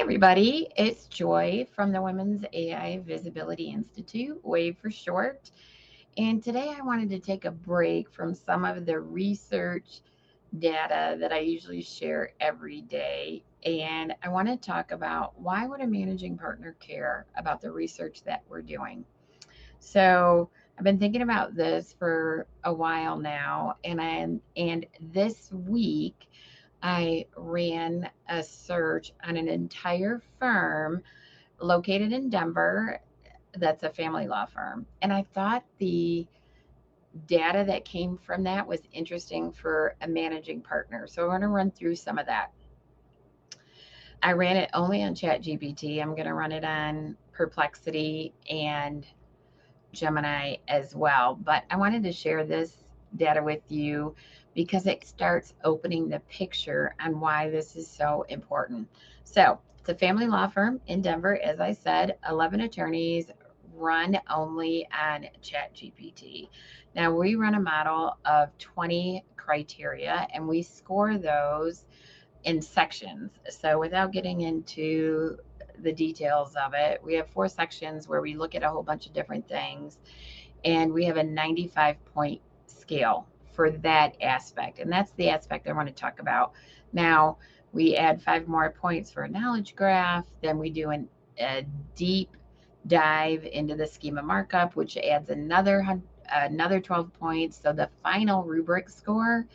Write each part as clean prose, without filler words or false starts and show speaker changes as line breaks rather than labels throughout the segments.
everybody, it's Joy from the Women's AI Visibility Institute, WAVE for short. And today I wanted to take a break from some of the research data that I usually share every day. And I want to talk about why would a managing partner care about the research that we're doing? So I've been thinking about this for a while now, and this week I ran a search on an entire firm located in Denver that's a family law firm. And I thought the data that came from that was interesting for a managing partner. So I want to run through some of that. I ran it only on ChatGPT. I'm going to run it on Perplexity and Gemini as well. But I wanted to share this data with you because it starts opening the picture on why this is so important. So, it's a family law firm in Denver, as I said, 11 attorneys run only on ChatGPT. Now, we run a model of 20 criteria and we score those in sections. So, without getting into the details of it, we have 4 sections where we look at a whole bunch of different things, and we have a 95-point scale for that aspect. And that's the aspect I want to talk about. Now, we add 5 more points for a knowledge graph, then we do a deep dive into the schema markup, which adds another 12 points. So the final rubric score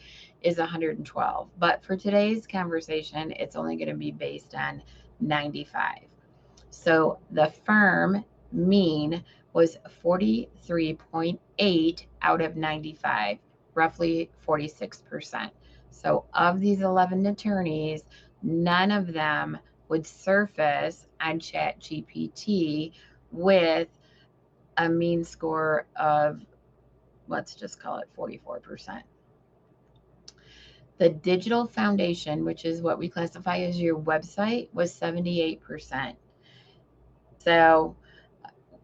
is 112. But for today's conversation, it's only going to be based on 95. So the firm mean was 43.8 out of 95, roughly 46%. So of these 11 attorneys, none of them would surface on ChatGPT with a mean score of, let's just call it 44%. The digital foundation, which is what we classify as your website, was 78%. So,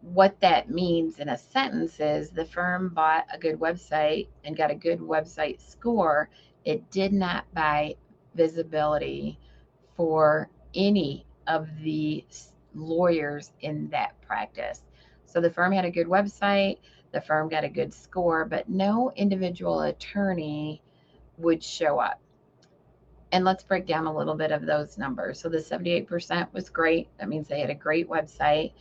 what that means in a sentence is the firm bought a good website and got a good website score. It did not buy visibility for any of the lawyers in that practice. So the firm had a good website, the firm got a good score, but no individual attorney would show up. And let's break down a little bit of those numbers. So the 78% was great. That means they had a great website.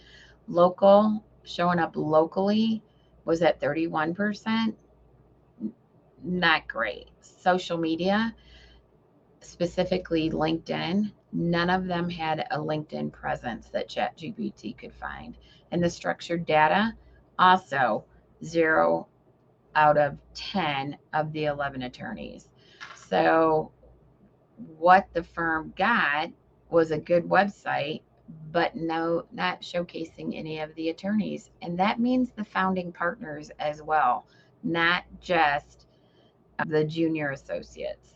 Local, showing up locally, was at 31%. Not great. Social media, specifically LinkedIn, none of them had a LinkedIn presence that ChatGPT could find. And the structured data, also 0 out of 10 of the 11 attorneys. So what the firm got was a good website, but no, not showcasing any of the attorneys. And that means the founding partners as well, not just the junior associates.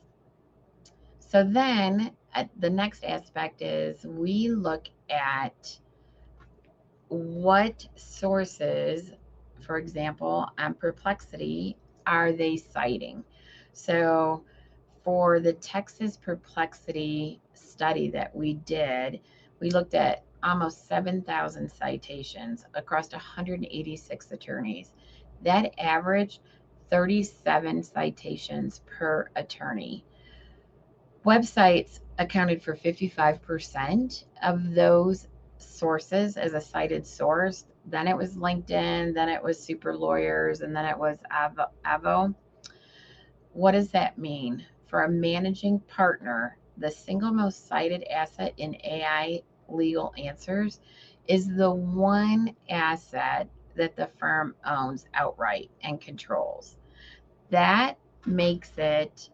So then the next aspect is we look at what sources, for example, on Perplexity, are they citing? So for the Texas Perplexity study that we did, we looked at almost 7,000 citations across 186 attorneys. That averaged 37 citations per attorney. Websites accounted for 55% of those sources as a cited source. Then it was LinkedIn, then it was Super Lawyers, and then it was Avo. What does that mean? For a managing partner, the single most cited asset in AI legal answers is the one asset that the firm owns outright and controls. That makes it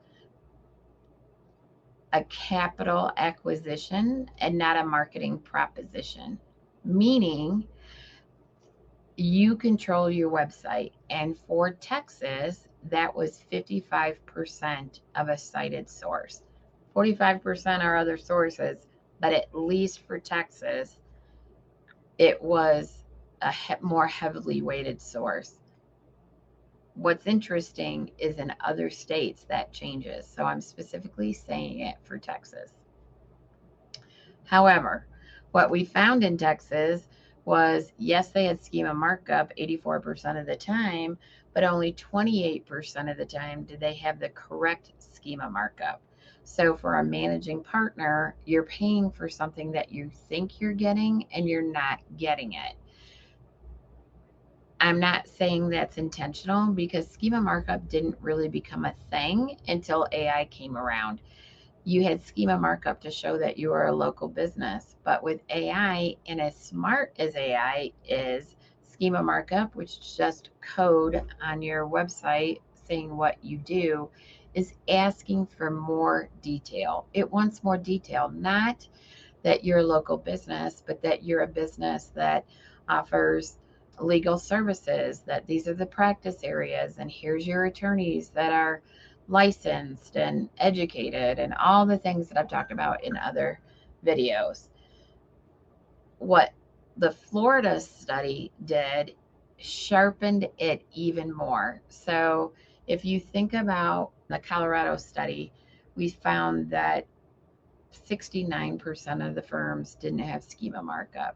a capital acquisition and not a marketing proposition, meaning you control your website. And for Texas, that was 55% of a cited source. 45% are other sources, but at least for Texas, it was a more heavily weighted source. What's interesting is in other states that changes. So I'm specifically saying it for Texas. However, What we found in Texas was, yes, they had schema markup 84% of the time, but only 28% of the time did they have the correct schema markup. So for a managing partner, you're paying for something that you think you're getting and you're not getting it. I'm not saying that's intentional because schema markup didn't really become a thing until AI came around. You had schema markup to show that you are a local business. But with AI, and as smart as AI is, schema markup, which is just code on your website saying what you do, is asking for more detail. It wants more detail, not that you're a local business, but that you're a business that offers legal services, that these are the practice areas, and here's your attorneys that are licensed and educated, and all the things that I've talked about in other videos. What the Florida study did sharpened it even more. So if you think about the Colorado study, we found that 69% of the firms didn't have schema markup.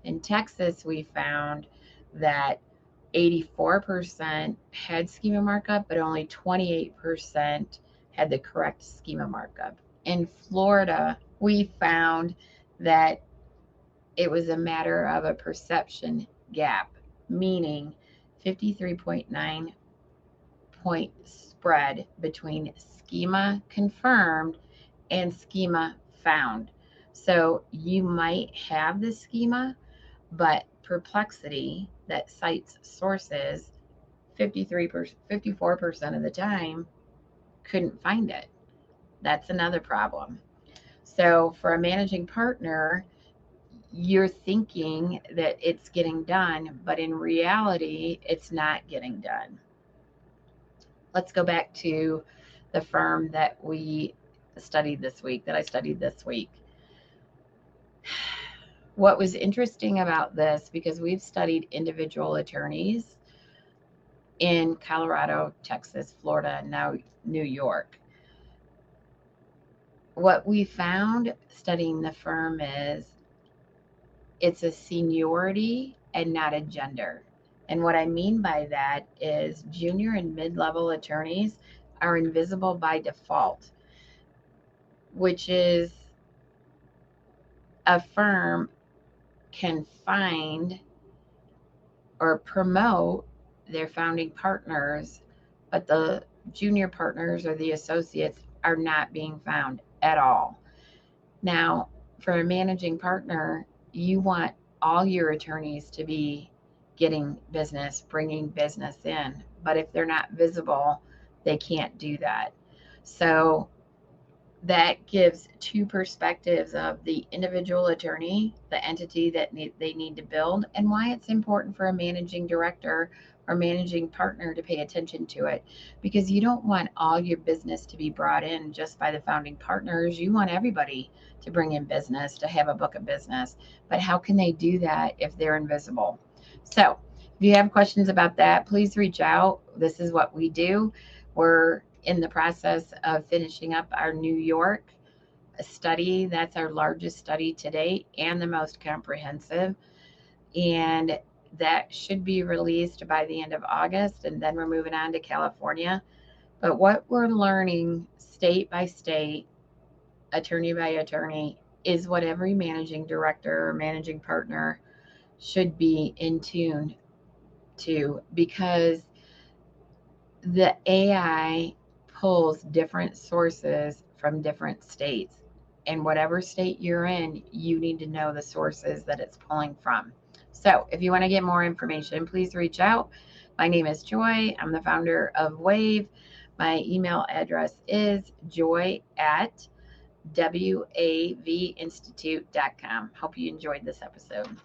In Texas, we found that 84% had schema markup, but only 28% had the correct schema markup. In Florida, we found that it was a matter of a perception gap, meaning 53.9 point spread between schema confirmed and schema found. So you might have the schema, but Perplexity that cites sources 54% of the time couldn't find it. That's another problem. So for a managing partner, you're thinking that it's getting done, but in reality, it's not getting done. Let's go back to the firm that I studied this week. What was interesting about this, because we've studied individual attorneys in Colorado, Texas, Florida, and now New York. What we found studying the firm is it's a seniority and not a gender. And what I mean by that is junior and mid-level attorneys are invisible by default, which is a firm can find or promote their founding partners, but the junior partners or the associates are not being found at all. Now, for a managing partner, you want all your attorneys to be getting business, bringing business in. But if they're not visible, they can't do that. So that gives two perspectives of the individual attorney, the entity that they need to build, and why it's important for a managing director or managing partner to pay attention to it. Because you don't want all your business to be brought in just by the founding partners. You want everybody to bring in business, to have a book of business. But how can they do that if they're invisible? So if you have questions about that, please reach out. This is what we do. We're in the process of finishing up our New York study. That's our largest study to date and the most comprehensive. And that should be released by the end of August. And then we're moving on to California. But what we're learning state by state, attorney by attorney, is what every managing director or managing partner should be in tune to, because the AI pulls different sources from different states. And whatever state you're in, you need to know the sources that it's pulling from. So if you want to get more information, please reach out. My name is Joy. I'm the founder of Wave. My email address is joy@wavinstitute.com. Hope you enjoyed this episode.